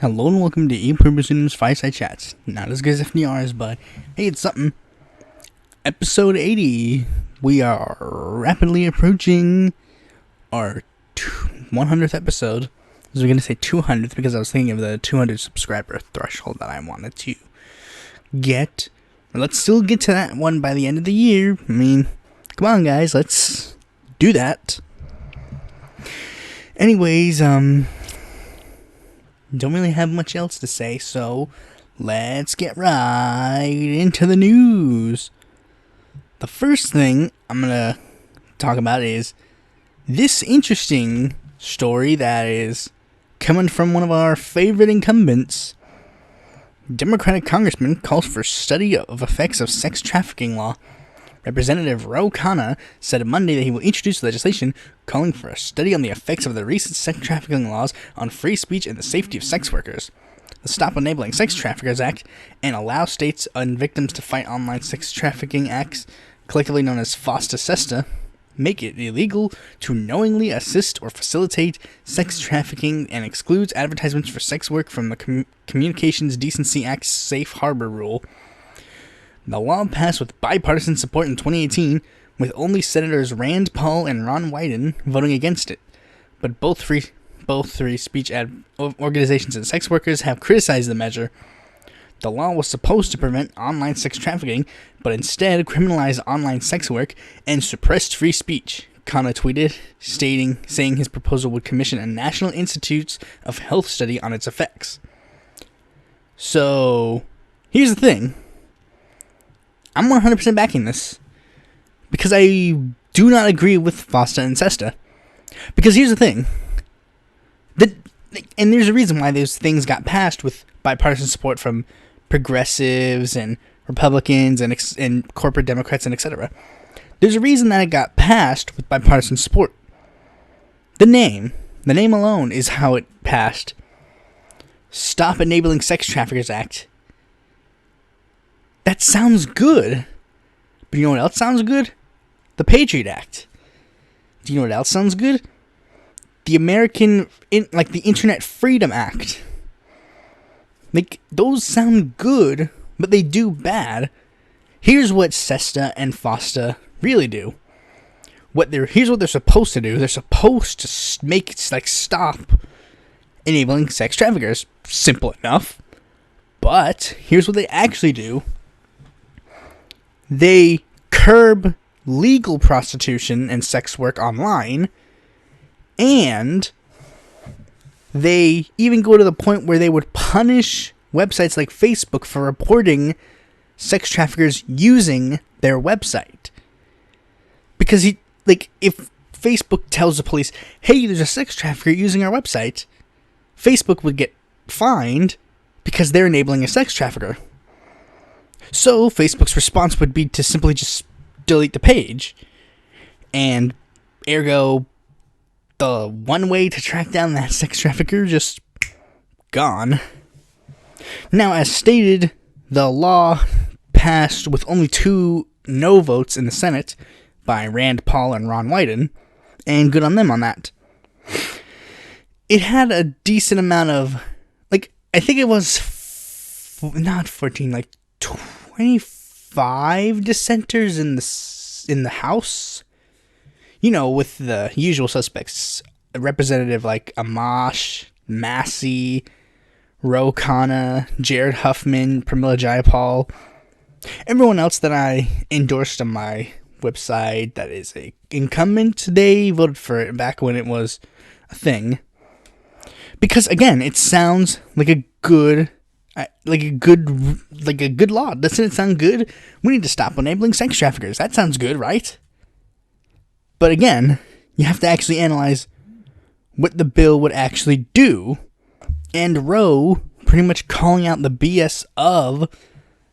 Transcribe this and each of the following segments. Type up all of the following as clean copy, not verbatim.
Hello and welcome to Pluribus Unum's Fireside Chats. Not as good as FDR's, but hey, it's something. Episode 80. We are rapidly approaching our 100th episode. I was going to say 200th because I was thinking of the 200 subscriber threshold that I wanted to get. Let's still get to that one by the end of the year. I mean, come on guys, let's do that. Anyways, don't really have much else to say, so let's get right into the news. The first thing I'm going to talk about is this interesting story that is coming from one of our favorite incumbents. Democratic congressman calls for study of effects of sex trafficking law. Representative Khanna said Monday that he will introduce legislation calling for a study on the effects of the recent sex trafficking laws on free speech and the safety of sex workers. The Stop Enabling Sex Traffickers Act and Allow States and Victims to Fight Online Sex Trafficking Acts, collectively known as SESTA-FOSTA, make it illegal to knowingly assist or facilitate sex trafficking and excludes advertisements for sex work from the Communications Decency Act's Safe Harbor rule. The law passed with bipartisan support in 2018, with only Senators Rand Paul and Ron Wyden voting against it. But both free speech organizations and sex workers have criticized the measure. The law was supposed to prevent online sex trafficking, but instead criminalized online sex work and suppressed free speech, Khanna tweeted, saying his proposal would commission a National Institutes of Health study on its effects. So, here's the thing. I'm 100% backing this, because I do not agree with FOSTA and SESTA. Because here's the thing, and there's a reason why those things got passed with bipartisan support from progressives and Republicans and corporate Democrats and etc. There's a reason that it got passed with bipartisan support. The name alone is how it passed. Stop Enabling Sex Traffickers Act. That sounds good. But you know what else sounds good? The Patriot Act. Do you know what else sounds good? The the Internet Freedom Act. Those sound good, but they do bad. Here's what SESTA and FOSTA really do. Here's what they're supposed to do. They're supposed to make stop enabling sex traffickers. Simple enough. But here's what they actually do. They curb legal prostitution and sex work online, and they even go to the point where they would punish websites like Facebook for reporting sex traffickers using their website. Because if Facebook tells the police, hey, there's a sex trafficker using our website, Facebook would get fined because they're enabling a sex trafficker. So, Facebook's response would be to simply just delete the page. And, ergo, the one way to track down that sex trafficker just gone. Now, as stated, the law passed with only 2 no votes in the Senate by Rand Paul and Ron Wyden, and good on them on that. It had a decent amount of, I think it was not 14, 25 dissenters in the House. You know, with the usual suspects. A representative like Amash, Massey, Khanna, Jared Huffman, Pramila Jayapal. Everyone else that I endorsed on my website that is a incumbent, they voted for it back when it was a thing. Because, again, it sounds like a good law. Doesn't it sound good? We need to stop enabling sex traffickers. That sounds good, right? But again, you have to actually analyze what the bill would actually do. And Roe pretty much calling out the BS of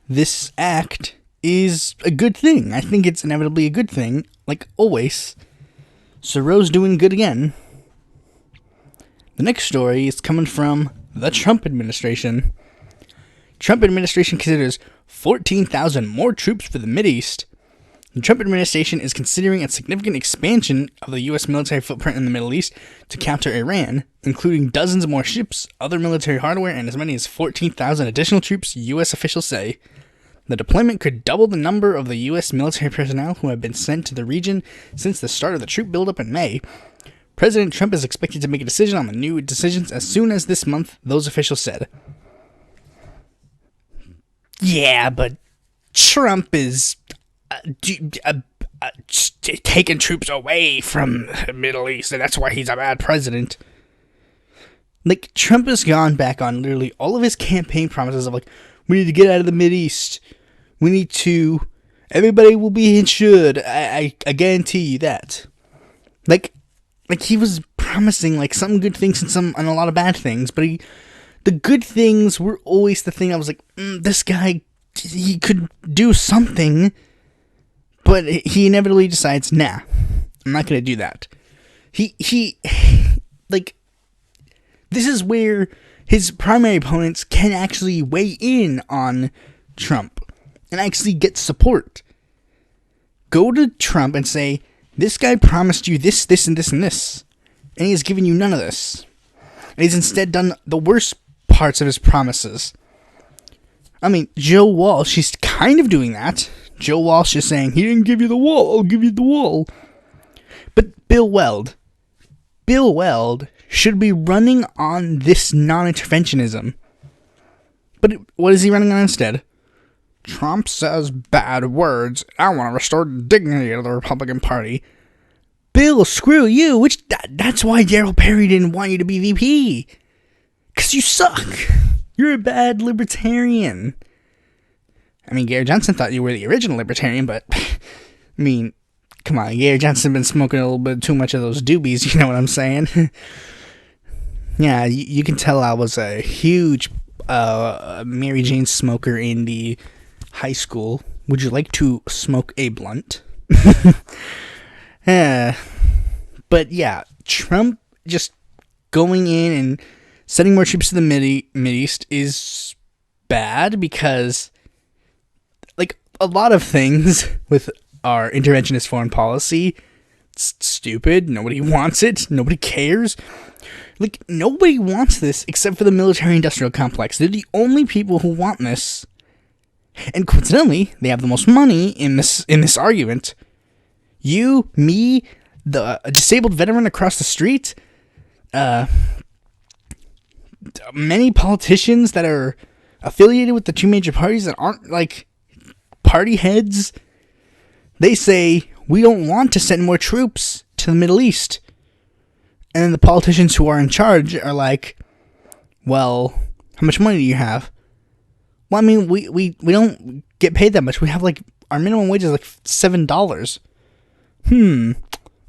this act is a good thing. I think it's inevitably a good thing, like always. So Roe's doing good again. The next story is coming from the Trump administration. Trump administration considers 14,000 more troops for the MidEast. The Trump administration is considering a significant expansion of the U.S. military footprint in the Middle East to counter Iran, including dozens more ships, other military hardware, and as many as 14,000 additional troops, U.S. officials say. The deployment could double the number of the U.S. military personnel who have been sent to the region since the start of the troop buildup in May. President Trump is expected to make a decision on the new decisions as soon as this month, those officials said. Yeah, but Trump is taking troops away from the Middle East, and that's why he's a bad president. Like, Trump has gone back on literally all of his campaign promises of, like, we need to get out of the MidEast. We need to... Everybody will be insured. I guarantee you that. Like he was promising, like, some good things and a lot of bad things, but the good things were always the thing I was like, this guy, he could do something, but he inevitably decides, nah, I'm not going to do that. He, like, this is where his primary opponents can actually weigh in on Trump and actually get support. Go to Trump and say, this guy promised you this, this, and this, and this, and he has given you none of this. And he's instead done the worst parts of his promises. I mean, Joe Walsh, she's kind of doing that. Joe Walsh is saying, he didn't give you the wall, I'll give you the wall. But Bill Weld should be running on this non-interventionism. But what is he running on instead? Trump says bad words. I want to restore dignity to the Republican Party. Bill, screw you. That's why Daryl Perry didn't want you to be VP. Because you suck. You're a bad libertarian. I mean, Gary Johnson thought you were the original libertarian, but... I mean, come on. Gary Johnson been smoking a little bit too much of those doobies, you know what I'm saying? Yeah, you can tell I was a huge Mary Jane smoker in the... high school. Would you like to smoke a blunt? But yeah, Trump just going in and sending more troops to the MidEast is bad because, like, a lot of things with our interventionist foreign policy, it's stupid. Nobody wants it. Nobody cares. Like, nobody wants this except for the military-industrial complex. They're the only people who want this. And coincidentally, they have the most money in this argument. You, me, the disabled veteran across the street, many politicians that are affiliated with the two major parties that aren't, like, party heads, they say, we don't want to send more troops to the Middle East. And then the politicians who are in charge are like, well, how much money do you have? Well, I mean, we don't get paid that much. We have, like, our minimum wage is, like, $7.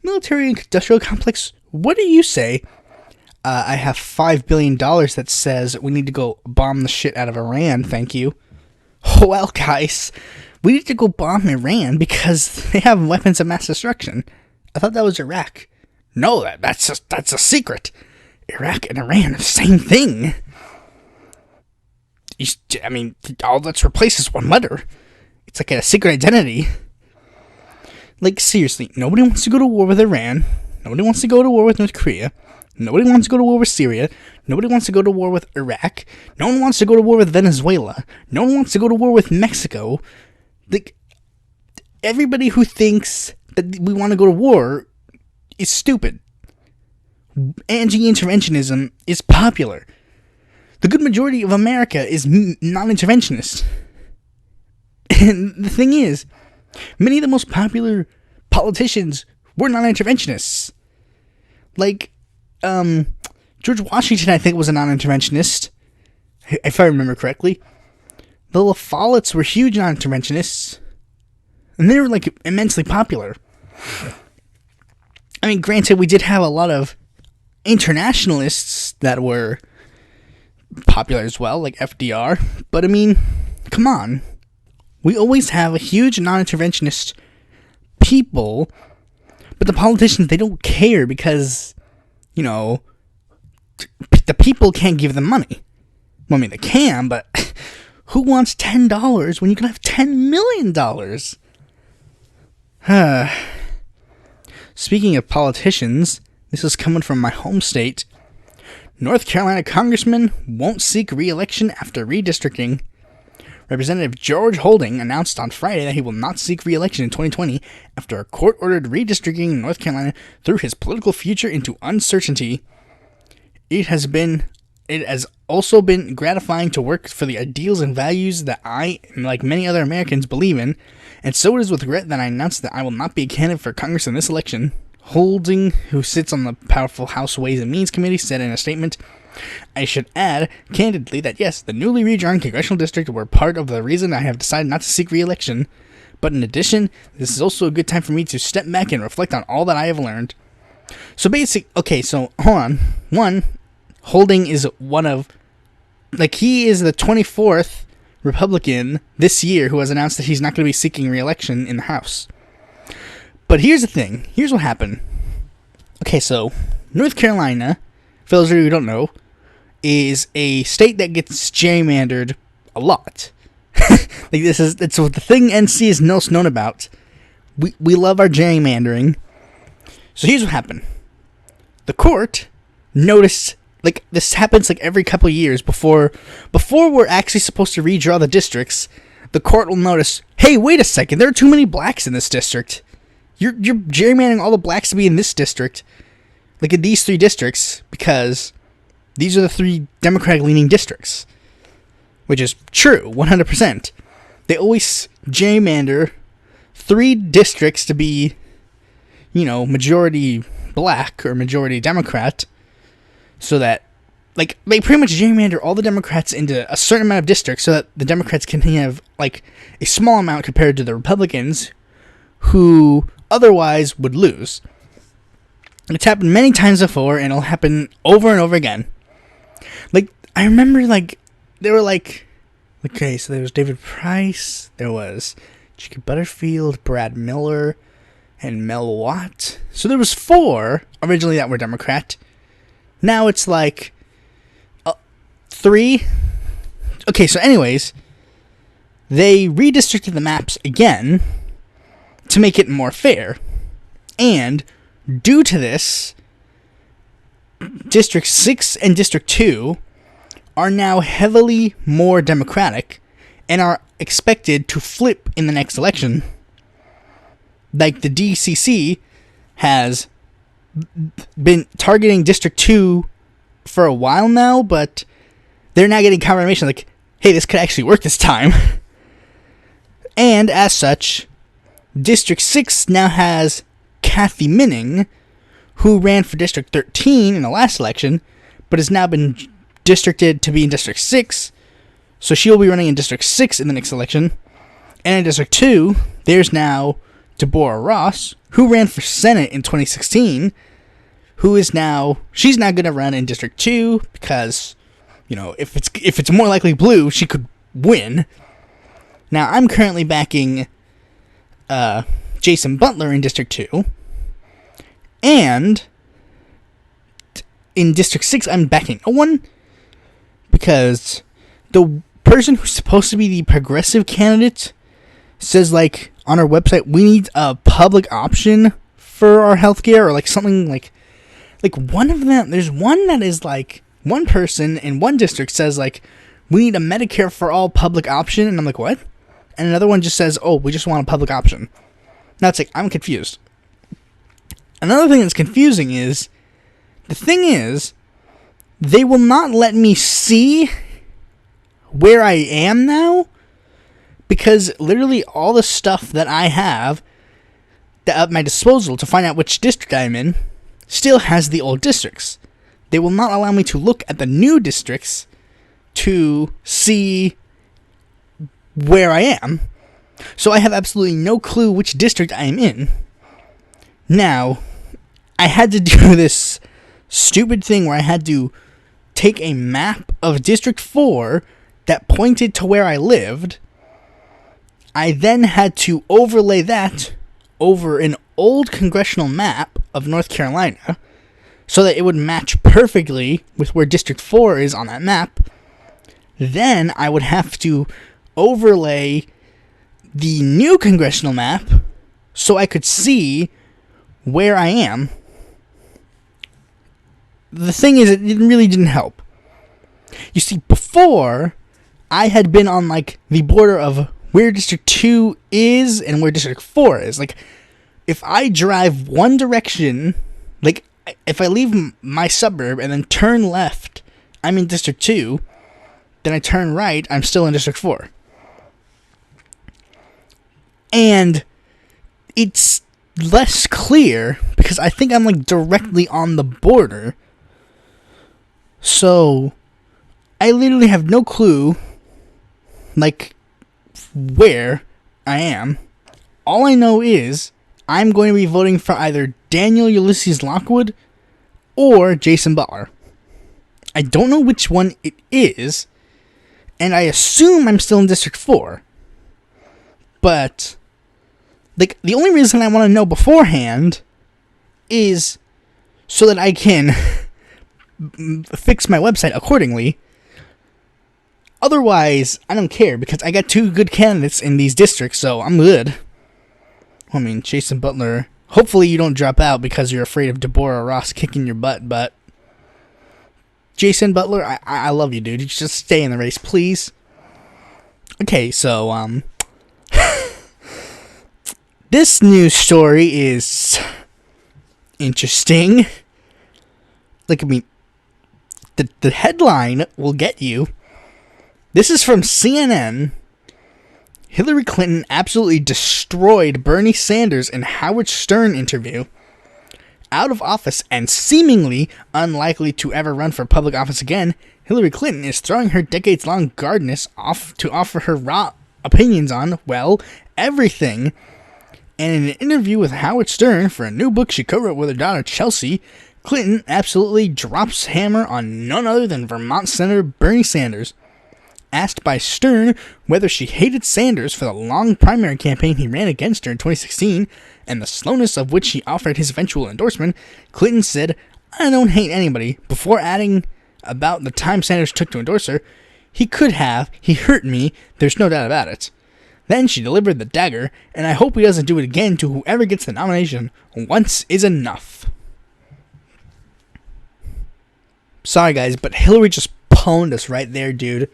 Military-industrial complex, what do you say? I have $5 billion that says we need to go bomb the shit out of Iran, thank you. Well, guys, we need to go bomb Iran because they have weapons of mass destruction. I thought that was Iraq. No, that's a secret. Iraq and Iran are the same thing. I mean, all that's replaced is one letter. It's like a secret identity. Like, seriously, nobody wants to go to war with Iran. Nobody wants to go to war with North Korea. Nobody wants to go to war with Syria. Nobody wants to go to war with Iraq. No one wants to go to war with Venezuela. No one wants to go to war with Mexico. Like, everybody who thinks that we want to go to war is stupid. Anti-interventionism is popular. The good majority of America is non-interventionist. And the thing is, many of the most popular politicians were non-interventionists. Like, George Washington, I think, was a non-interventionist, if I remember correctly. The La Follettes were huge non-interventionists, and they were, like, immensely popular. I mean, granted, we did have a lot of internationalists that were popular as well, like FDR, but I mean, come on. We always have a huge non-interventionist people, but the politicians, they don't care because, you know, the people can't give them money. Well, I mean, they can, but who wants $10 when you can have $10 million? Speaking of politicians, this is coming from my home state. North Carolina congressman won't seek re-election after redistricting. Representative George Holding announced on Friday that he will not seek re-election in 2020 after a court-ordered redistricting in North Carolina threw his political future into uncertainty. It has also been gratifying to work for the ideals and values that I, like many other Americans, believe in, and so it is with regret that I announced that I will not be a candidate for Congress in this election. Holding, who sits on the powerful House Ways and Means Committee, said in a statement, "I should add, candidly, that yes, the newly redrawn congressional district were part of the reason I have decided not to seek re-election, but in addition, this is also a good time for me to step back and reflect on all that I have learned." So hold on. One, Holding is he is the 24th Republican this year who has announced that he's not going to be seeking re-election in the House. But here's the thing. Here's what happened. Okay, so North Carolina, for those of you who don't know, is a state that gets gerrymandered a lot. It's what the thing NC is most known about. We love our gerrymandering. So here's what happened. The court noticed, this happens every couple of years before we're actually supposed to redraw the districts. The court will notice, hey, wait a second, there are too many blacks in this district. You're gerrymandering all the blacks to be in this district, in these three districts, because these are the three Democratic-leaning districts. Which is true, 100%. They always gerrymander three districts to be, majority black or majority Democrat, so that, they pretty much gerrymander all the Democrats into a certain amount of districts so that the Democrats can have, a small amount compared to the Republicans, who otherwise would lose. It's happened many times before, and it'll happen over and over again. I remember, they were okay, so there was David Price, there was Chicky Butterfield, Brad Miller, and Mel Watt. So there was 4 originally that were Democrat. Now it's 3. Okay, so anyways, they redistricted the maps again to make it more fair. And due to this, District 6 and District 2 are now heavily more Democratic and are expected to flip in the next election. The DCC has been targeting District 2 for a while now, but they're now getting confirmation hey, this could actually work this time. And as such, District 6 now has Kathy Minning, who ran for District 13 in the last election, but has now been districted to be in District 6, so she will be running in District 6 in the next election. And in District 2, there's now Deborah Ross, who ran for Senate in 2016, she's now going to run in District 2, because, if it's more likely blue, she could win. Now, I'm currently backing Jason Butler in District 2, and in District 6, I'm backing no one, because the person who's supposed to be the progressive candidate says, on our website, we need a public option for our healthcare, or something one of them, there's one that is one person in one district says we need a Medicare for all public option, and I'm what? And another one just says, oh, we just want a public option. Now it's I'm confused. Another thing that's confusing is, the thing is, they will not let me see where I am now, because literally all the stuff that I have at my disposal to find out which district I'm in still has the old districts. They will not allow me to look at the new districts to see where I am. So I have absolutely no clue which district I am in. Now, I had to do this stupid thing where I had to take a map of District 4 that pointed to where I lived. I then had to overlay that over an old congressional map of North Carolina so that it would match perfectly with where District 4 is on that map. Then I would have to overlay the new congressional map so I could see where I am. The thing is, it really didn't help. You see, before, I had been on, like, the border of where District 2 is and where District 4 is. Like, if I drive one direction, like, if I leave my suburb and then turn left, I'm in District 2. Then I turn right, I'm still in District 4. And it's less clear because I think I'm, like, directly on the border. So I literally have no clue, like, where I am. All I know is I'm going to be voting for either Daniel Ulysses Lockwood or Jason Butler. I don't know which one it is, and I assume I'm still in District 4. But, like, the only reason I want to know beforehand is so that I can fix my website accordingly. Otherwise, I don't care, because I got 2 good candidates in these districts, so I'm good. I mean, Jason Butler, hopefully you don't drop out because you're afraid of Deborah Ross kicking your butt, but Jason Butler, I love you, dude. You just stay in the race, please. Okay, so, this news story is interesting. Like, I mean, the headline will get you. This is from CNN. Hillary Clinton absolutely destroyed Bernie Sanders in Howard Stern interview. Out of office and seemingly unlikely to ever run for public office again, Hillary Clinton is throwing her decades-long guardness off to offer her raw opinions on, well, everything. And in an interview with Howard Stern for a new book she co-wrote with her daughter Chelsea, Clinton absolutely drops hammer on none other than Vermont Senator Bernie Sanders. Asked by Stern whether she hated Sanders for the long primary campaign he ran against her in 2016 and the slowness of which he offered his eventual endorsement, Clinton said, "I don't hate anybody," before adding about the time Sanders took to endorse her, "He could have, he hurt me, there's no doubt about it." Then she delivered the dagger, "And I hope he doesn't do it again to whoever gets the nomination. Once is enough." Sorry guys, but Hillary just pwned us right there, dude.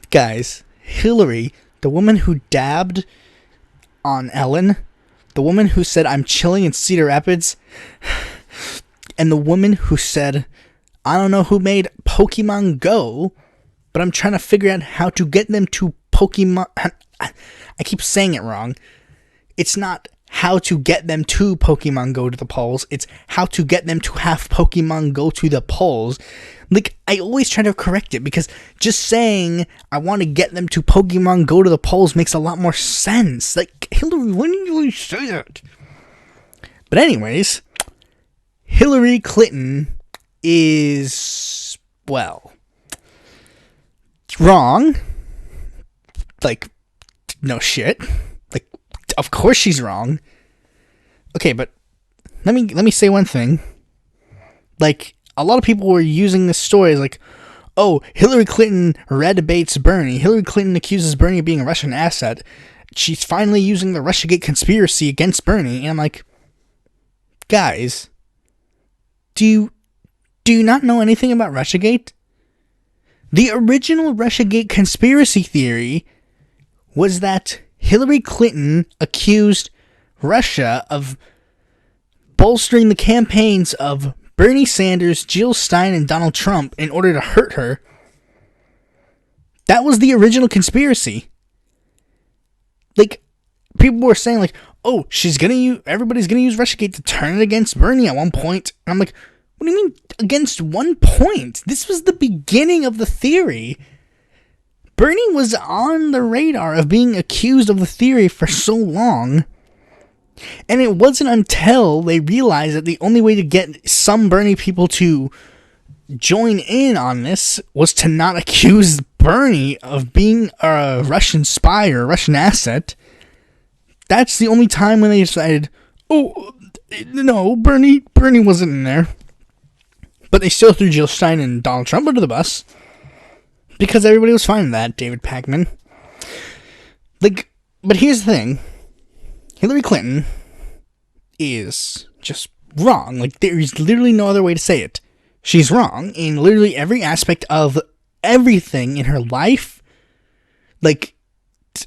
Guys, Hillary, the woman who dabbed on Ellen, the woman who said I'm chilling in Cedar Rapids, and the woman who said, I don't know who made Pokemon Go, but I'm trying to figure out how to get them to Pokemon. I keep saying it wrong. It's not how to get them to Pokemon Go to the polls. It's how to get them to have Pokemon Go to the polls. Like, I always try to correct it because just saying I want to get them to Pokemon Go to the polls makes a lot more sense. Like, Hillary, when did you say that? But anyways, Hillary Clinton is, well, wrong. Like, no shit. Like, of course she's wrong. Okay, but let me say one thing. Like, a lot of people were using this story as like, oh, Hillary Clinton red-baits Bernie. Hillary Clinton accuses Bernie of being a Russian asset. She's finally using the Russiagate conspiracy against Bernie. And I'm like, guys, do you not know anything about Russiagate? The original Russiagate conspiracy theory was that Hillary Clinton accused Russia of bolstering the campaigns of Bernie Sanders, Jill Stein, and Donald Trump in order to hurt her. That was the original conspiracy. Like, people were saying, like, oh, everybody's gonna use Russiagate to turn it against Bernie at one point. And I'm like, what do you mean against one point? This was the beginning of the theory. Bernie was on the radar of being accused of the theory for so long. And it wasn't until they realized that the only way to get some Bernie people to join in on this was to not accuse Bernie of being a Russian spy or a Russian asset. That's the only time when they decided, oh, no, Bernie wasn't in there. But they still threw Jill Stein and Donald Trump under the bus. Because everybody was fine with that, David Pakman. Like, but here's the thing. Hillary Clinton is just wrong. Like, there is literally no other way to say it. She's wrong in literally every aspect of everything in her life. Like,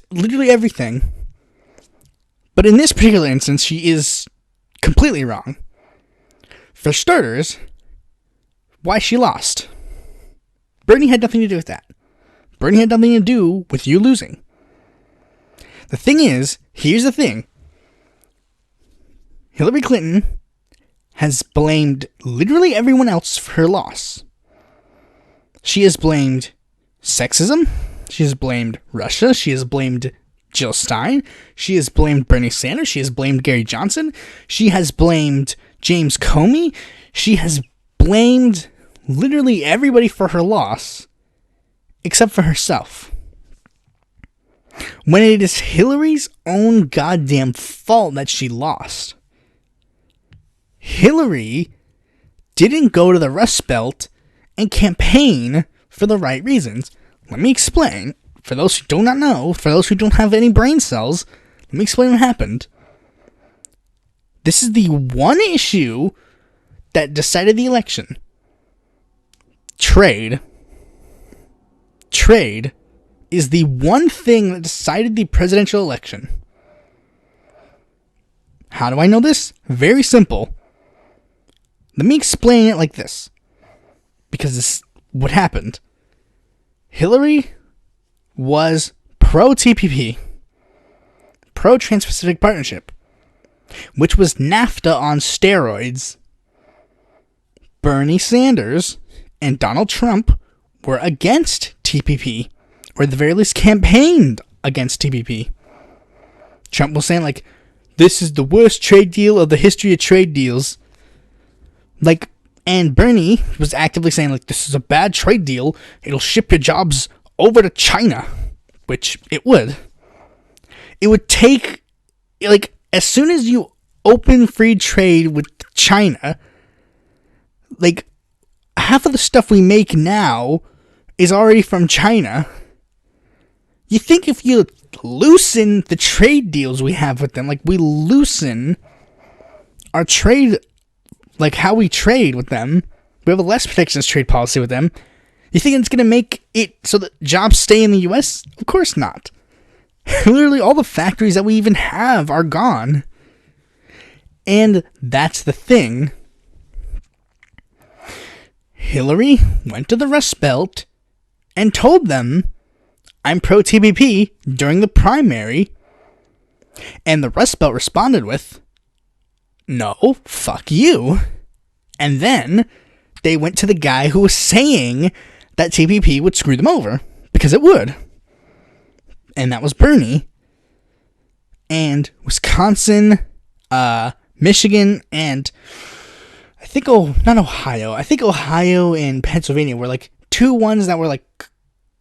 literally everything. But in this particular instance, she is completely wrong. For starters, why she lost. Bernie had nothing to do with that. Bernie had nothing to do with you losing. The thing is, here's the thing. Hillary Clinton has blamed literally everyone else for her loss. She has blamed sexism. She has blamed Russia. She has blamed Jill Stein. She has blamed Bernie Sanders. She has blamed Gary Johnson. She has blamed James Comey. She has blamed literally everybody for her loss, except for herself. When it is Hillary's own goddamn fault that she lost. Hillary didn't go to the Rust Belt and campaign for the right reasons. Let me explain. For those who do not know, for those who don't have any brain cells, let me explain what happened. This is the one issue that decided the election. Trade. Trade is the one thing that decided the presidential election. How do I know this? Very simple. Let me explain it like this. Because this is what happened. Hillary was pro-TPP. Pro-Trans-Pacific Partnership. Which was NAFTA on steroids. Bernie Sanders and Donald Trump were against TPP. Or at the very least campaigned against TPP. Trump was saying, like, this is the worst trade deal of the history of trade deals. Like, and Bernie was actively saying, like, this is a bad trade deal. It'll ship your jobs over to China. Which it would. It would take, like, as soon as you open free trade with China, like, half of the stuff we make now is already from China. You think if you loosen the trade deals we have with them, like, we loosen our trade, like, how we trade with them, we have a less protectionist trade policy with them, you think it's going to make it so that jobs stay in the U.S.? Of course not. Literally all the factories that we even have are gone. And that's the thing. Hillary went to the Rust Belt and told them, I'm pro-TPP during the primary. And the Rust Belt responded with, no, fuck you. And then they went to the guy who was saying that TPP would screw them over. Because it would. And that was Bernie. And Wisconsin, Michigan, and I think, not Ohio. I think Ohio and Pennsylvania were like two ones that were like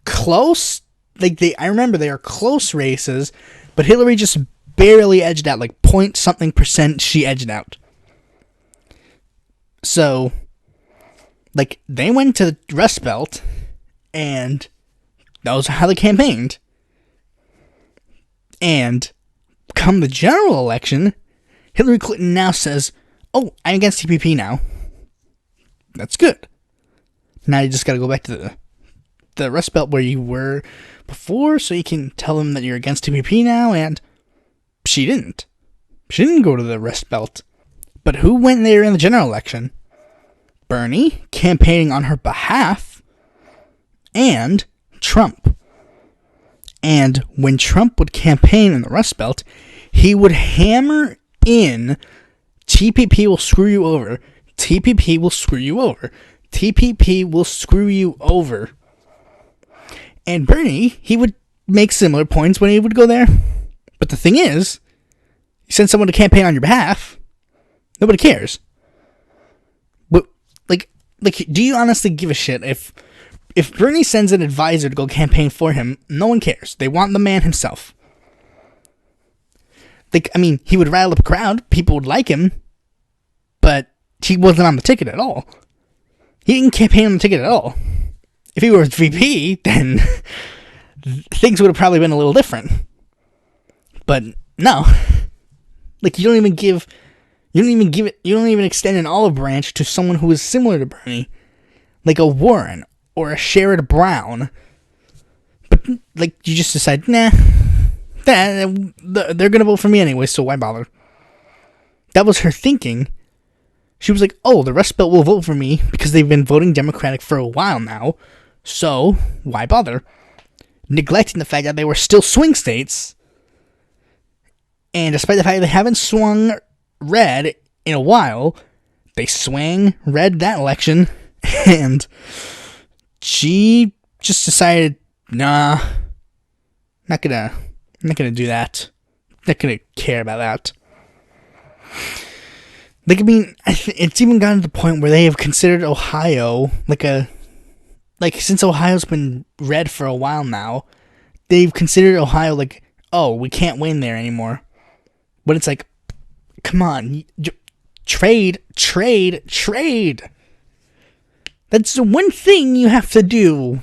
close. Like I remember they are close races, but Hillary just barely edged out, like point something percent she edged out. So, like, they went to the Rust Belt, and that was how they campaigned. And come the general election, Hillary Clinton now says, oh, I'm against TPP now. That's good. Now you just gotta go back to the Rust Belt where you were before, so you can tell them that you're against TPP now, and she didn't. She didn't go to the Rust Belt. But who went there in the general election? Bernie, campaigning on her behalf, and Trump. And when Trump would campaign in the Rust Belt, he would hammer in, TPP will screw you over. TPP will screw you over. TPP will screw you over. And Bernie, he would make similar points when he would go there. But the thing is, you send someone to campaign on your behalf, nobody cares. But, like, do you honestly give a shit if Bernie sends an advisor to go campaign for him? No one cares. They want the man himself. Like, I mean, he would rile up a crowd. People would like him. But he wasn't on the ticket at all. He didn't campaign on the ticket at all. If he were VP, then things would have probably been a little different. But no. Like, you don't even extend an olive branch to someone who is similar to Bernie, like a Warren or a Sherrod Brown. But, like, you just decide, nah, they're gonna vote for me anyway, so why bother? That was her thinking. She was like, oh, the Rust Belt will vote for me because they've been voting Democratic for a while now, so why bother? Neglecting the fact that they were still swing states, and despite the fact they haven't swung red in a while, they swang red that election, and she just decided, nah, not gonna do that. Not gonna care about that. Like, I mean, it's even gotten to the point where they have considered Ohio since Ohio's been red for a while now, they've considered Ohio like, oh, we can't win there anymore. But it's like, come on, trade. That's the one thing you have to do.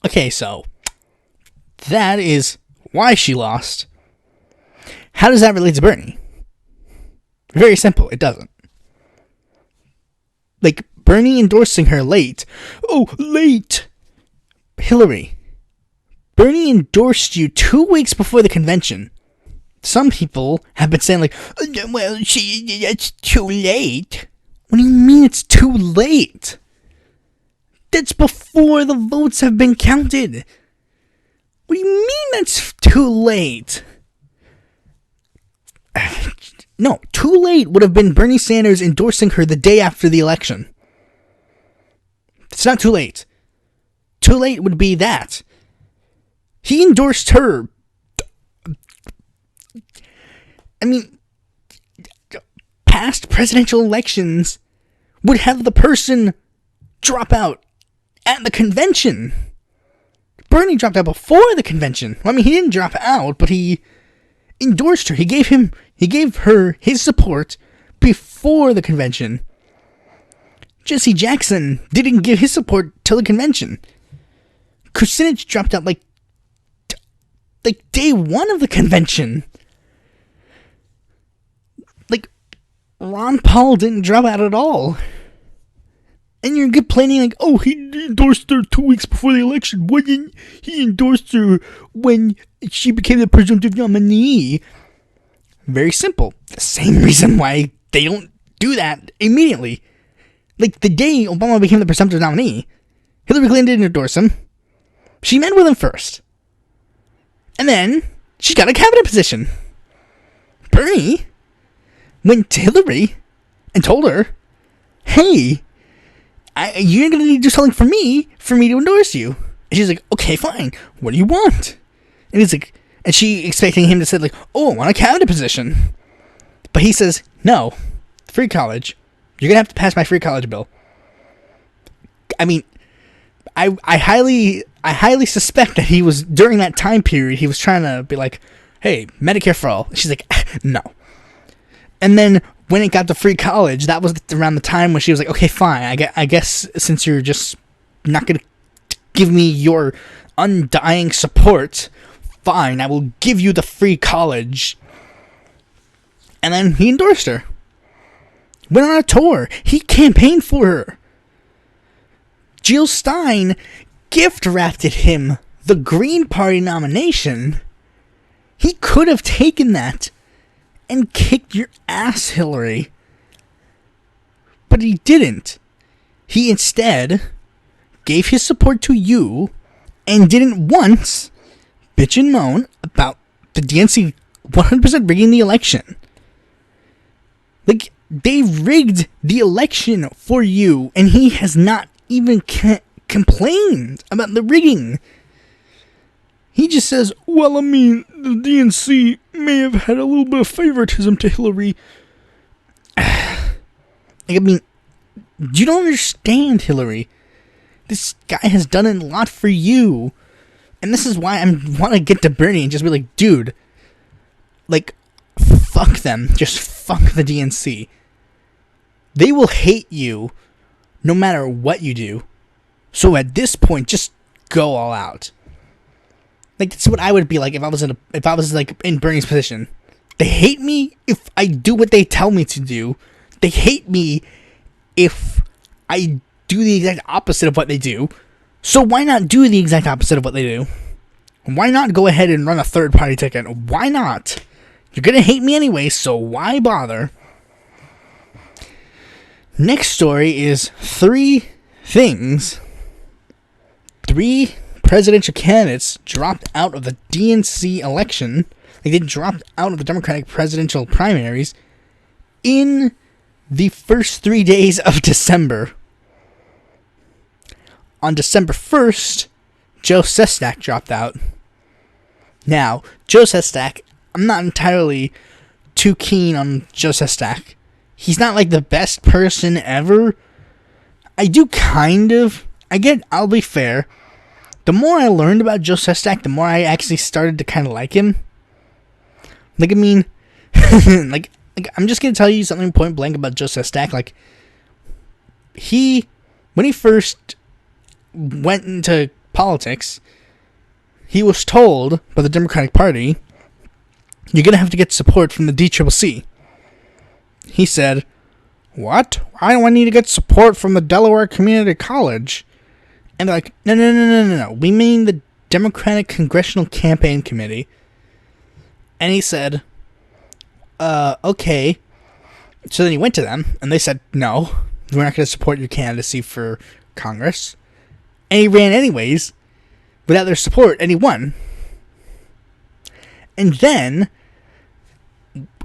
Okay, so that is why she lost. How does that relate to Bernie? Very simple, it doesn't. Like, Bernie endorsing her late. Oh, late! Hillary, Bernie endorsed you 2 weeks before the convention. Some people have been saying, like, well, it's too late. What do you mean it's too late? That's before the votes have been counted. What do you mean that's too late? No, too late would have been Bernie Sanders endorsing her the day after the election. It's not too late. Too late would be that. He endorsed her. I mean, past presidential elections would have the person drop out at the convention. Bernie dropped out before the convention. Well, I mean, he didn't drop out, but he endorsed her. He gave her his support before the convention. Jesse Jackson didn't give his support till the convention. Kucinich dropped out like day one of the convention. Like, Ron Paul didn't drop out at all. And you're complaining like, oh, he endorsed her 2 weeks before the election. Why didn't he endorse her when she became the presumptive nominee? Very simple. The same reason why they don't do that immediately. Like, the day Obama became the presumptive nominee, Hillary Clinton didn't endorse him. She met with him first. And then she got a cabinet position. Bernie went to Hillary and told her, hey, you're going to need to do something for me to endorse you. And she's like, okay, fine. What do you want? And he's like, and she expecting him to say like, oh, I want a cabinet position. But he says, no, free college. You're going to have to pass my free college bill. I mean, I highly suspect that he was, during that time period, he was trying to be like, hey, Medicare for all. She's like, no. And then when it got to free college, that was around the time when she was like, okay, fine. I guess since you're just not going to give me your undying support, fine, I will give you the free college. And then he endorsed her. Went on a tour. He campaigned for her. Jill Stein gift-wrapped him the Green Party nomination. He could have taken that and kicked your ass, Hillary. But he didn't. He instead gave his support to you and didn't once bitch and moan about the DNC 100% rigging the election. Like, they rigged the election for you, and he has not even complained about the rigging. He just says, well, I mean, the DNC may have had a little bit of favoritism to Hillary. I mean, you don't understand, Hillary. This guy has done a lot for you. And this is why I want to get to Bernie and just be like, dude, like, fuck them. Just fuck the DNC. They will hate you no matter what you do. So at this point, just go all out. Like, that's what I would be like if I was in Bernie's position. They hate me if I do what they tell me to do. They hate me if I do the exact opposite of what they do. So why not do the exact opposite of what they do? Why not go ahead and run a third-party ticket? Why not? You're going to hate me anyway, so why bother? Next story is 3 presidential candidates dropped out of the DNC election. They dropped out of the Democratic presidential primaries in the first 3 days of December. On December 1st, Joe Sestak dropped out. Now, Joe Sestak, I'm not entirely too keen on Joe Sestak. He's not like the best person ever. I'll be fair. The more I learned about Joe Sestak, the more I actually started to kind of like him. Like, I mean, like I'm just going to tell you something point blank about Joe Sestak. Like, when he first went into politics, he was told by the Democratic Party, you're going to have to get support from the DCCC. He said, what? Why do I need to get support from the Delaware Community College? And they're like, no. We mean the Democratic Congressional Campaign Committee. And he said, okay. So then he went to them, and they said, no, we're not going to support your candidacy for Congress. And he ran anyways, without their support, and he won. And then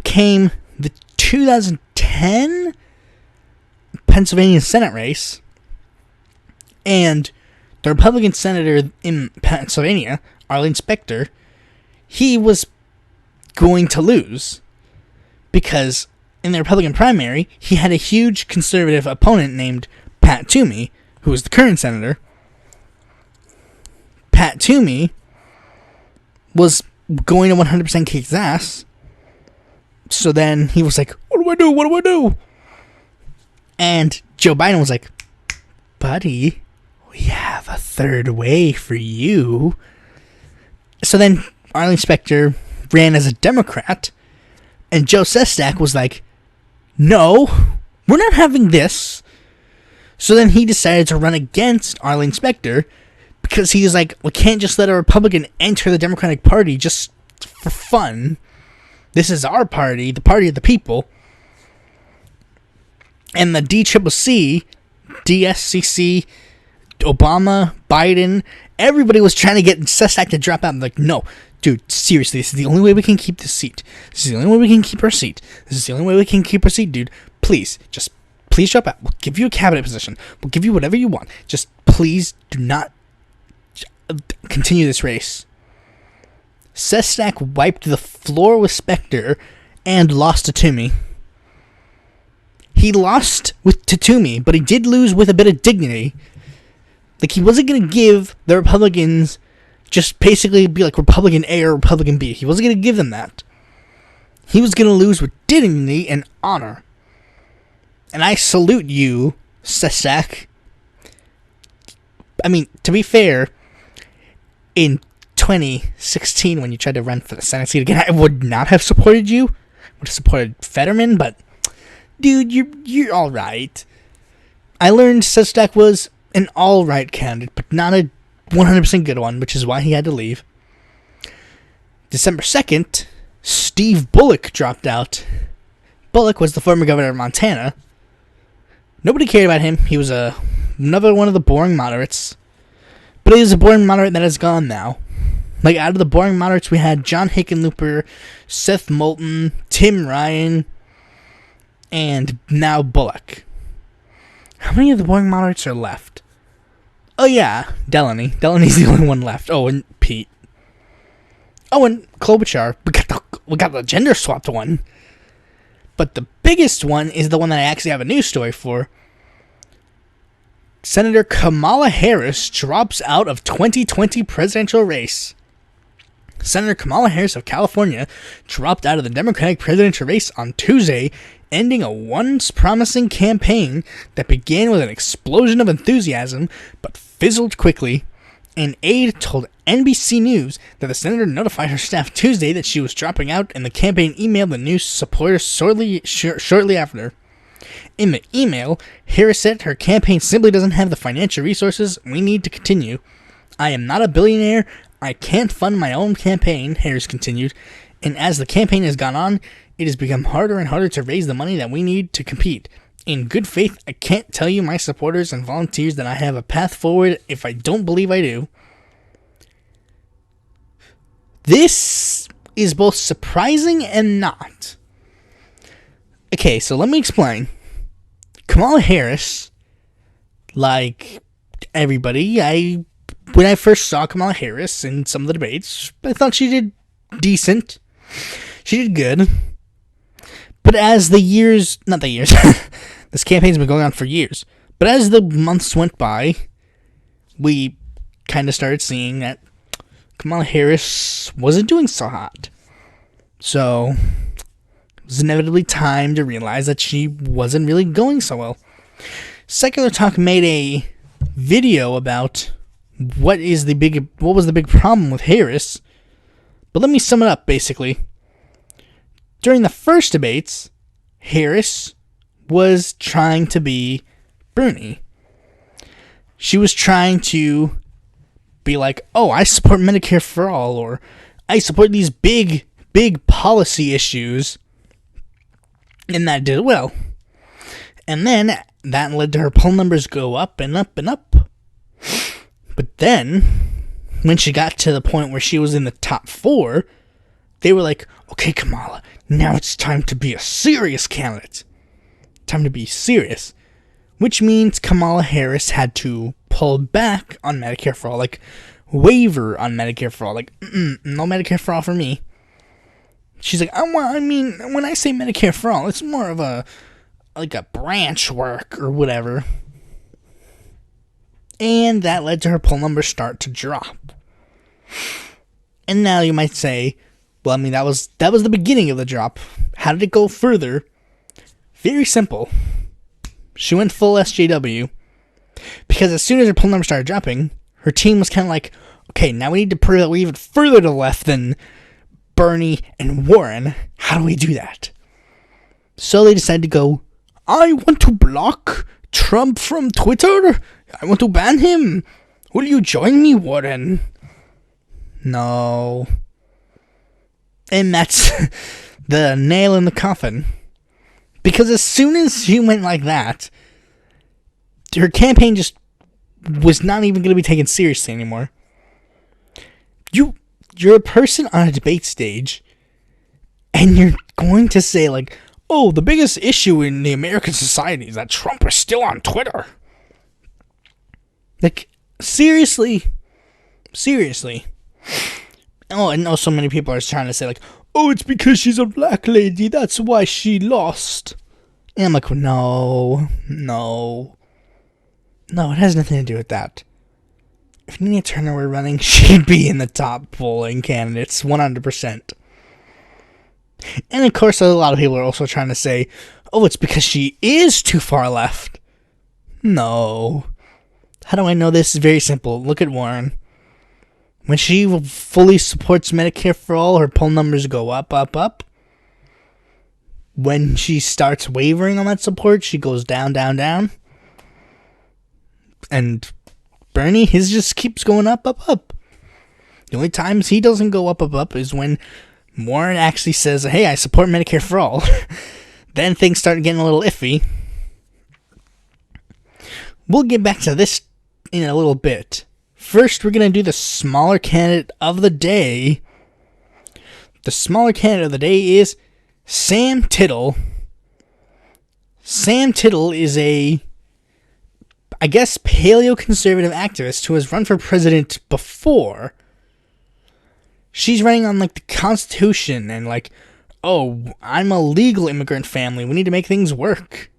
came the 2010 Pennsylvania Senate race, and the Republican senator in Pennsylvania, Arlen Specter, he was going to lose because in the Republican primary, he had a huge conservative opponent named Pat Toomey, who was the current senator. Pat Toomey was going to 100% kick his ass. So then he was like, what do I do? And Joe Biden was like, buddy, we have a third way for you. So then Arlen Specter ran as a Democrat, and Joe Sestak was like, no, we're not having this. So then he decided to run against Arlen Specter, because he was like, we can't just let a Republican enter the Democratic Party just for fun. This is our party, the party of the people. And the DCCC, DSCC, Obama, Biden, everybody was trying to get Sestak to drop out. I'm like, no, dude, seriously, this is the only way we can keep this seat. This is the only way we can keep our seat. This is the only way we can keep our seat, dude. Please drop out. We'll give you a cabinet position. We'll give you whatever you want. Just please do not continue this race. Sestak wiped the floor with Specter and lost to Toomey. He lost to Toomey, but he did lose with a bit of dignity. Like, he wasn't going to give the Republicans just basically be like Republican A or Republican B. He wasn't going to give them that. He was going to lose with dignity and honor. And I salute you, Sestak. I mean, to be fair, in 2016, when you tried to run for the Senate seat again, I would not have supported you. I would have supported Fetterman, but dude, you're all right. I learned Sestak was an all right candidate, but not a 100% good one, which is why he had to leave. December 2nd, Steve Bullock dropped out. Bullock was the former governor of Montana. Nobody cared about him. He was another one of the boring moderates. But he was a boring moderate that is gone now. Like, out of the boring moderates, we had John Hickenlooper, Seth Moulton, Tim Ryan, and now Bullock. How many of the boring moderates are left? Oh, yeah, Delaney. Delaney's the only one left. Oh, and Pete. Oh, and Klobuchar. We got the gender-swapped one. But the biggest one is the one that I actually have a news story for. Senator Kamala Harris drops out of 2020 presidential race. Senator Kamala Harris of California dropped out of the Democratic presidential race on Tuesday, ending a once promising campaign that began with an explosion of enthusiasm but fizzled quickly An aide told NBC News that the senator notified her staff Tuesday that she was dropping out, and the campaign emailed the news supporters shortly after. In the email, Harris said her campaign simply doesn't have the financial resources we need to continue. I am not a billionaire. I can't fund my own campaign, Harris continued. And as the campaign has gone on, it has become harder and harder to raise the money that we need to compete. In good faith, I can't tell you, my supporters and volunteers, that I have a path forward if I don't believe I do. This is both surprising and not. Okay, so let me explain. Kamala Harris, like everybody, when I first saw Kamala Harris in some of the debates, I thought she did decent. She did good. But as this campaign's been going on for years. But as the months went by, we kind of started seeing that Kamala Harris wasn't doing so hot. So it was inevitably time to realize that she wasn't really going so well. Secular Talk made a video about what was the big problem with Harris. But let me sum it up, basically. During the first debates, Harris was trying to be Bernie. She was trying to be like, oh, I support Medicare for all, or I support these big policy issues. And that did well. And then that led to her poll numbers go up and up and up. But then, when she got to the point where she was in the top 4, they were like, okay, Kamala, now it's time to be a serious candidate. Time to be serious. Which means Kamala Harris had to pull back on Medicare for all, like, waver on Medicare for all, like, no Medicare for all for me. She's like, when I say Medicare for all, it's more of a branch work or whatever. And that led to her poll numbers start to drop. And now you might say, well, that was the beginning of the drop. How did it go further? Very simple. She went full SJW. Because as soon as her poll numbers started dropping, her team was kind of like, okay, now we need to prove that we're even further to the left than Bernie and Warren. How do we do that? So they decided to go, I want to block Trump from Twitter. I want to ban him. Will you join me, Warren? No. And that's the nail in the coffin. Because as soon as she went like that, her campaign just was not even going to be taken seriously anymore. You're a person on a debate stage, and you're going to say, like, oh, the biggest issue in the American society is that Trump is still on Twitter. Like, seriously. Oh, and also many people are trying to say, like, oh, it's because she's a black lady, that's why she lost. And I'm like, no, it has nothing to do with that. If Nina Turner were running, she'd be in the top polling candidates, 100%. And of course, a lot of people are also trying to say, oh, it's because she is too far left. No. How do I know this? It's very simple. Look at Warren. When she fully supports Medicare for all, her poll numbers go up. When she starts wavering on that support, she goes down. And Bernie, his just keeps going up. The only times he doesn't go up is when Warren actually says, hey, I support Medicare for all. Then things start getting a little iffy. We'll get back to this in a little bit. First, we're going to do the smaller candidate of the day. The smaller candidate of the day is Sam Tittle. Sam Tittle is a, I guess, paleo-conservative activist who has run for president before. She's running on, like, the Constitution and, like, oh, I'm a legal immigrant family. We need to make things work.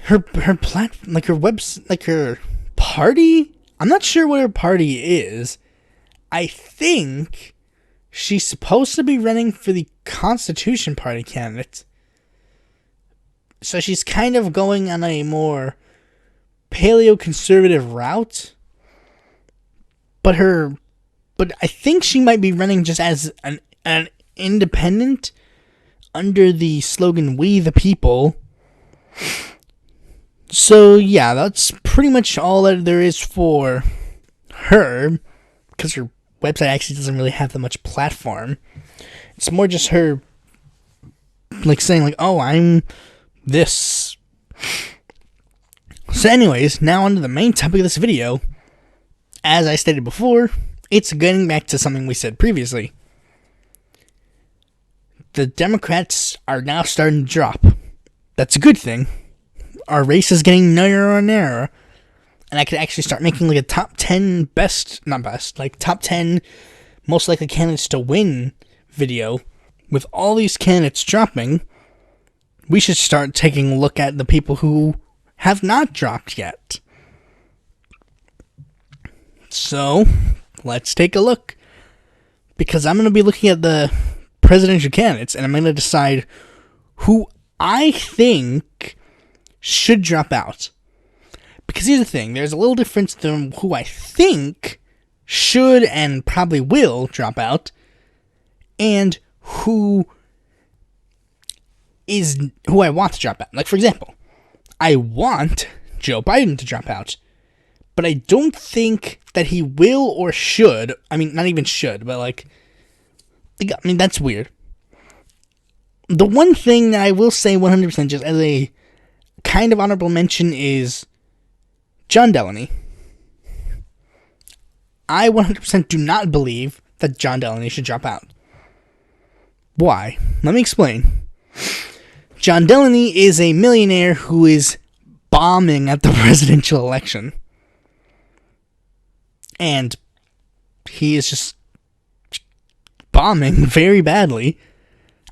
Her party? I'm not sure what her party is. I think she's supposed to be running for the Constitution Party candidate. So she's kind of going on a more paleo-conservative route. but I think she might be running just as an independent under the slogan "We the People." So yeah, that's pretty much all that there is for her, because her website actually doesn't really have that much platform. It's more just her like saying like, "Oh, I'm this." So anyways, now on to the main topic of this video. As I stated before, it's getting back to something we said previously. The Democrats are now starting to drop. That's a good thing. Our race is getting narrower and narrower. And I could actually start making like a top 10 top 10 most likely candidates to win video. With all these candidates dropping, we should start taking a look at the people who have not dropped yet. So, let's take a look. Because I'm going to be looking at the presidential candidates, and I'm going to decide who I think should drop out. Because here's the thing, there's a little difference than who I think should and probably will drop out, and who I want to drop out. Like, for example, I want Joe Biden to drop out, but I don't think that he will or should. I mean, not even should, but that's weird. The one thing that I will say 100% just as a kind of honorable mention is John Delaney. I 100% do not believe that John Delaney should drop out. Why? Let me explain. John Delaney is a millionaire who is bombing at the presidential election. And he is just bombing very badly.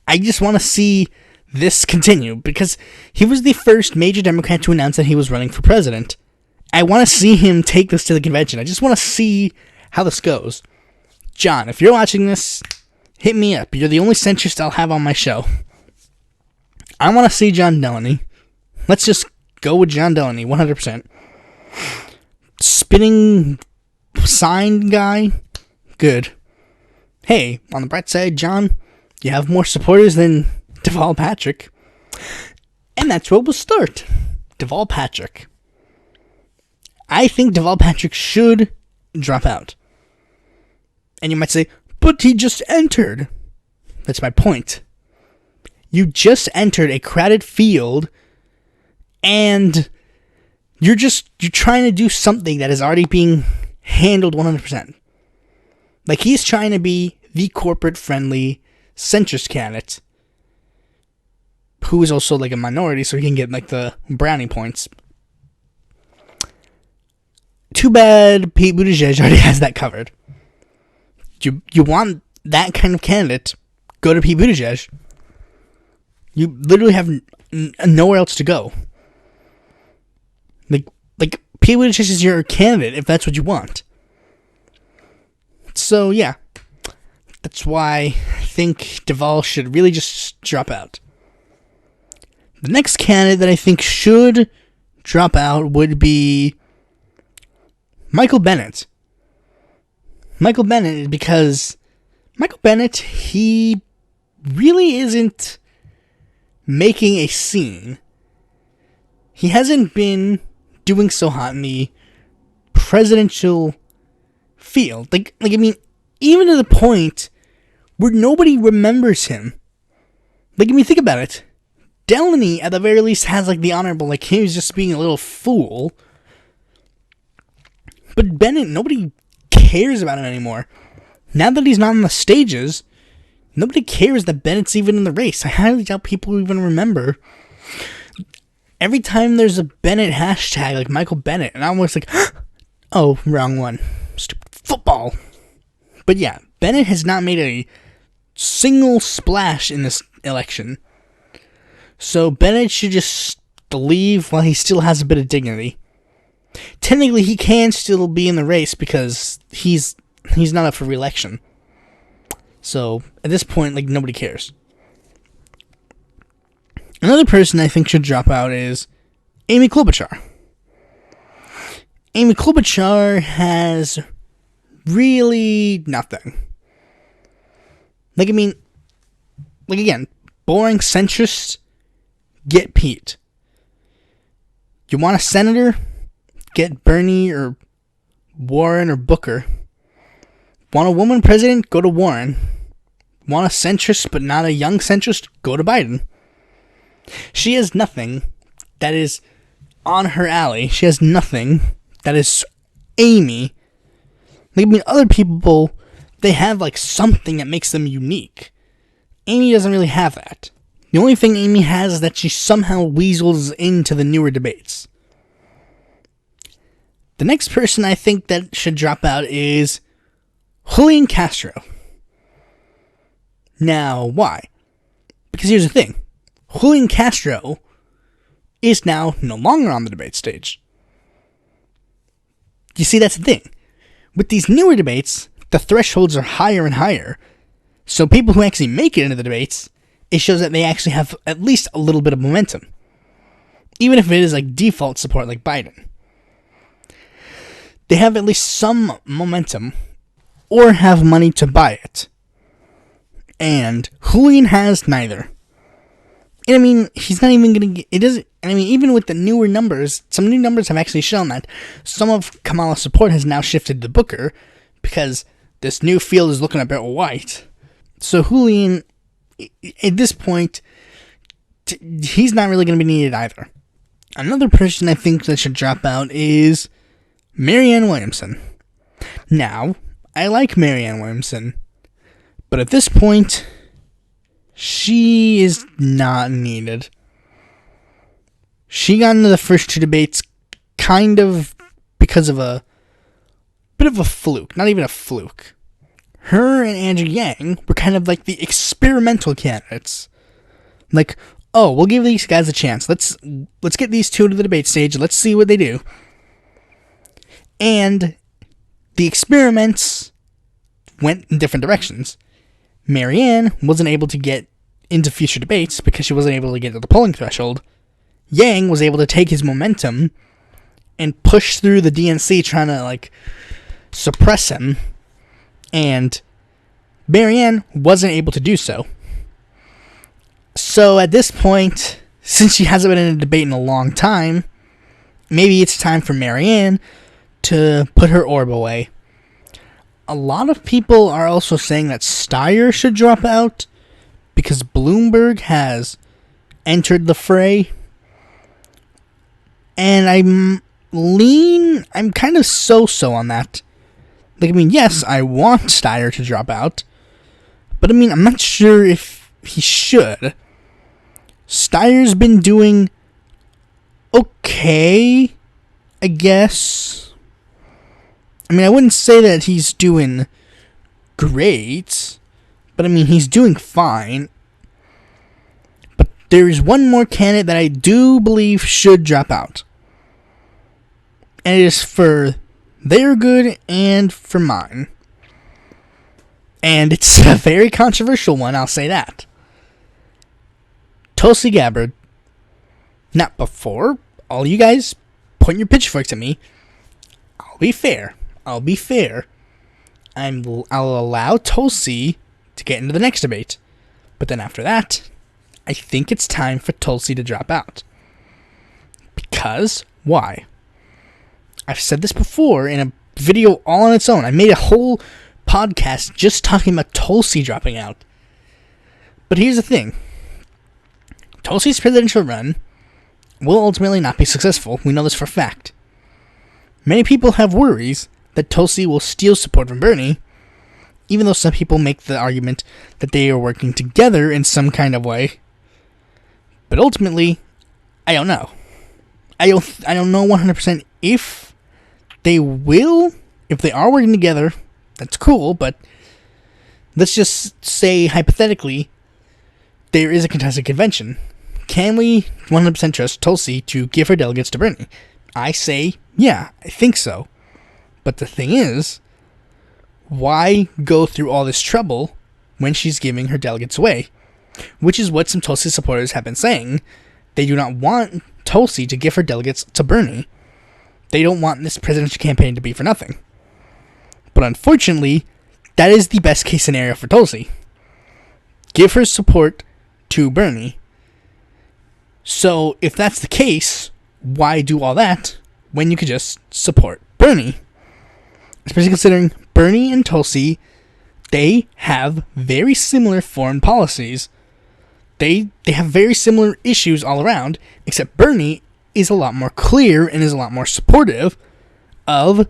I just want to see this continue, because he was the first major Democrat to announce that he was running for president. I want to see him take this to the convention. I just want to see how this goes. John, if you're watching this, hit me up. You're the only centrist I'll have on my show. I want to see John Delaney. Let's just go with John Delaney, 100%. Spinning sign guy, good. Hey, on the bright side, John, you have more supporters than Deval Patrick. And that's where we'll start. Deval Patrick. I think Deval Patrick should drop out. And you might say, but he just entered. That's my point. You just entered a crowded field, and you're trying to do something that is already being handled 100%. Like, he's trying to be the corporate-friendly centrist candidate, who is also like a minority, so he can get like the brownie points. Too bad Pete Buttigieg already has that covered. You want that kind of candidate, go to Pete Buttigieg. You literally have nowhere else to go. Like Pete Buttigieg is your candidate if that's what you want. So yeah, that's why I think Deval should really just drop out. The next candidate that I think should drop out would be Michael Bennet. Michael Bennet, because Michael Bennet, he really isn't making a scene. He hasn't been doing so hot in the presidential field. Like I mean, even to the point where nobody remembers him. Like, I mean, think about it. Delaney, at the very least, has like the honorable, like, he was just being a little fool. But Bennet, nobody cares about him anymore. Now that he's not on the stages, nobody cares that Bennett's even in the race. I highly doubt people even remember. Every time there's a Bennett hashtag, like Michael Bennet, and I'm always like, oh, wrong one. Stupid football. But yeah, Bennet has not made a single splash in this election. So Bennet should just leave while he still has a bit of dignity. Technically, he can still be in the race because he's not up for re-election. So, at this point, like, nobody cares. Another person I think should drop out is Amy Klobuchar. Amy Klobuchar has really nothing. Like, I mean, like, again, boring centrists, get Pete. You want a senator? Get Bernie or Warren or Booker. Want a woman president? Go to Warren. Want a centrist but not a young centrist? Go to Biden. She has nothing that is on her alley. She has nothing that is Amy. Like, I mean, other people, they have like something that makes them unique. Amy doesn't really have that. The only thing Amy has is that she somehow weasels into the newer debates. The next person I think that should drop out is Julian Castro. Now, why? Because here's the thing. Julian Castro is now no longer on the debate stage. You see, that's the thing. With these newer debates, the thresholds are higher and higher. So people who actually make it into the debates, it shows that they actually have at least a little bit of momentum. Even if it is like default support like Biden. They have at least some momentum or have money to buy it. And Julian has neither. And I mean, he's not even going to get... It doesn't... I mean, even with the newer numbers, some new numbers have actually shown that some of Kamala's support has now shifted to Booker because this new field is looking a bit white. So Julian, at this point, he's not really going to be needed either. Another person I think that should drop out is Marianne Williamson. Now, I like Marianne Williamson, but at this point, she is not needed. She got into the first two debates kind of because of a bit of a fluke. Not even a fluke. Her and Andrew Yang were kind of like the experimental candidates. Like, oh, we'll give these guys a chance. Let's get these two to the debate stage. Let's see what they do. And the experiments went in different directions. Marianne wasn't able to get into future debates because she wasn't able to get to the polling threshold. Yang was able to take his momentum and push through the DNC trying to, like, suppress him. And Marianne wasn't able to do so. So at this point, since she hasn't been in a debate in a long time, maybe it's time for Marianne to put her orb away. A lot of people are also saying that Steyer should drop out because Bloomberg has entered the fray. And I'm kind of so-so on that. Like, I mean, yes, I want Steyer to drop out, but I mean, I'm not sure if he should. Steyer's been doing okay, I guess. I mean, I wouldn't say that he's doing great, but I mean, he's doing fine. But there's one more candidate that I do believe should drop out. And it is for their good and for mine. And it's a very controversial one, I'll say that. Tulsi Gabbard. Not before all you guys point your pitchforks at me. I'll be fair. I'll allow Tulsi to get into the next debate. But then after that, I think it's time for Tulsi to drop out. Because, why? I've said this before in a video all on its own. I made a whole podcast just talking about Tulsi dropping out. But here's the thing. Tulsi's presidential run will ultimately not be successful. We know this for a fact. Many people have worries that Tulsi will steal support from Bernie, even though some people make the argument that they are working together in some kind of way. But ultimately, I don't know. I don't know 100% if they will. If they are working together, that's cool, but let's just say, hypothetically, there is a contested convention. Can we 100% trust Tulsi to give her delegates to Bernie? I say, yeah, I think so. But the thing is, why go through all this trouble when she's giving her delegates away? Which is what some Tulsi supporters have been saying. They do not want Tulsi to give her delegates to Bernie. They don't want this presidential campaign to be for nothing. But unfortunately, that is the best case scenario for Tulsi. Give her support to Bernie. So if that's the case, why do all that when you could just support Bernie? Especially considering Bernie and Tulsi, they have very similar foreign policies. They have very similar issues all around, except Bernie is a lot more clear and is a lot more supportive of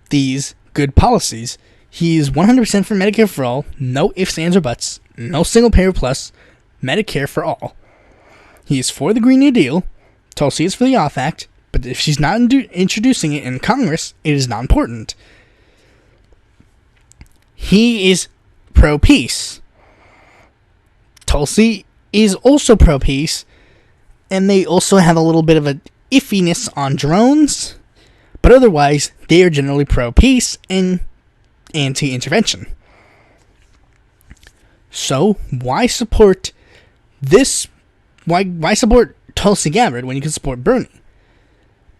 these good policies. He is 100% for Medicare for all, no ifs, ands, or buts, no single payer plus, Medicare for all. He is for the Green New Deal. Tulsi is for the Off Act, but if she's not introducing it in Congress, it is not important. He is pro-peace. Tulsi is also pro-peace, and they also have a little bit of a iffiness on drones, but otherwise, they are generally pro-peace and anti-intervention. So, why support this? Why support Tulsi Gabbard when you can support Bernie?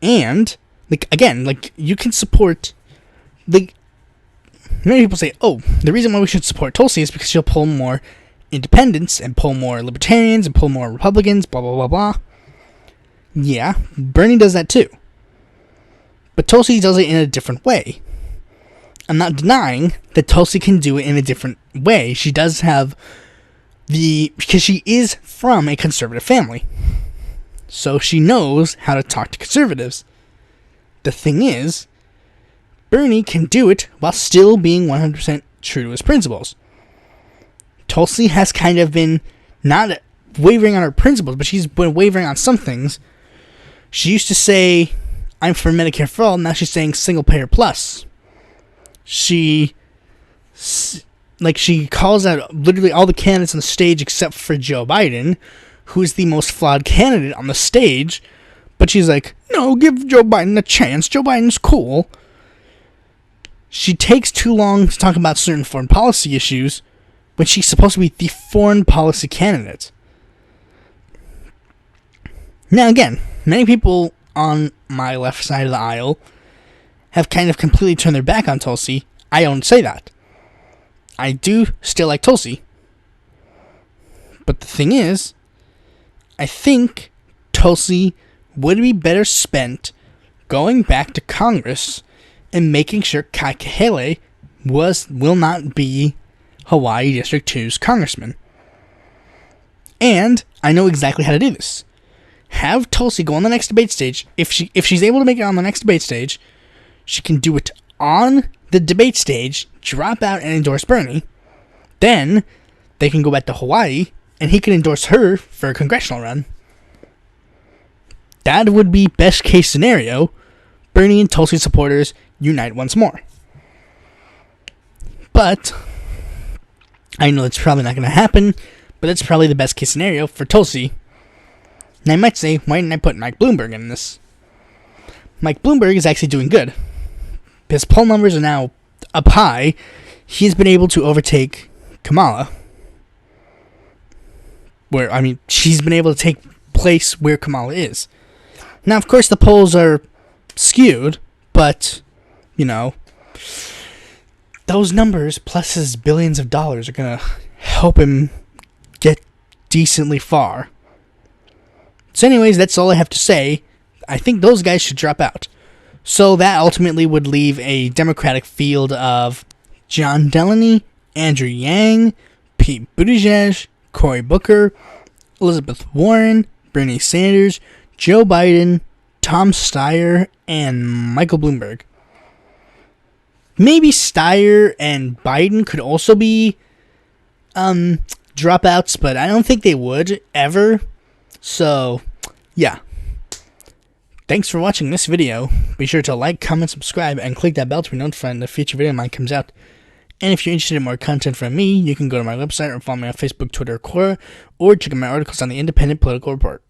And, you can support, many people say, oh, the reason why we should support Tulsi is because she'll pull more independents and pull more libertarians and pull more Republicans, blah, blah, blah, blah. Yeah, Bernie does that too. But Tulsi does it in a different way. I'm not denying that Tulsi can do it in a different way. She does have because she is from a conservative family. So she knows how to talk to conservatives. The thing is, Bernie can do it while still being 100% true to his principles. Tulsi has kind of been not wavering on her principles, but she's been wavering on some things. She used to say, I'm for Medicare for all, now she's saying single payer plus. She calls out literally all the candidates on the stage except for Joe Biden, who is the most flawed candidate on the stage, but she's like, no, give Joe Biden a chance, Joe Biden's cool. She takes too long to talk about certain foreign policy issues when she's supposed to be the foreign policy candidate. Now again, many people on my left side of the aisle have kind of completely turned their back on Tulsi. I don't say that. I do still like Tulsi. But the thing is, I think Tulsi would be better spent going back to Congress and making sure Kaikahele will not be Hawaii District 2's congressman. And I know exactly how to do this. Have Tulsi go on the next debate stage. If she's able to make it on the next debate stage, she can do it on the debate stage, drop out and endorse Bernie. Then they can go back to Hawaii and he can endorse her for a congressional run. That would be best case scenario. Bernie and Tulsi supporters unite once more. But I know it's probably not going to happen, but that's probably the best case scenario for Tulsi. And I might say, why didn't I put Mike Bloomberg in this? Mike Bloomberg is actually doing good. His poll numbers are now up high. He's been able to overtake Kamala. She's been able to take place where Kamala is. Now, of course, the polls are skewed, but, those numbers, plus his billions of dollars, are going to help him get decently far. So anyways, that's all I have to say. I think those guys should drop out. So that ultimately would leave a Democratic field of John Delaney, Andrew Yang, Pete Buttigieg, Cory Booker, Elizabeth Warren, Bernie Sanders, Joe Biden, Tom Steyer, and Michael Bloomberg. Maybe Steyer and Biden could also be dropouts, but I don't think they would ever. So, yeah. Thanks for watching this video. Be sure to like, comment, subscribe, and click that bell to be notified when the future video of mine comes out. And if you're interested in more content from me, you can go to my website or follow me on Facebook, Twitter, or Quora, or check out my articles on the Independent Political Report.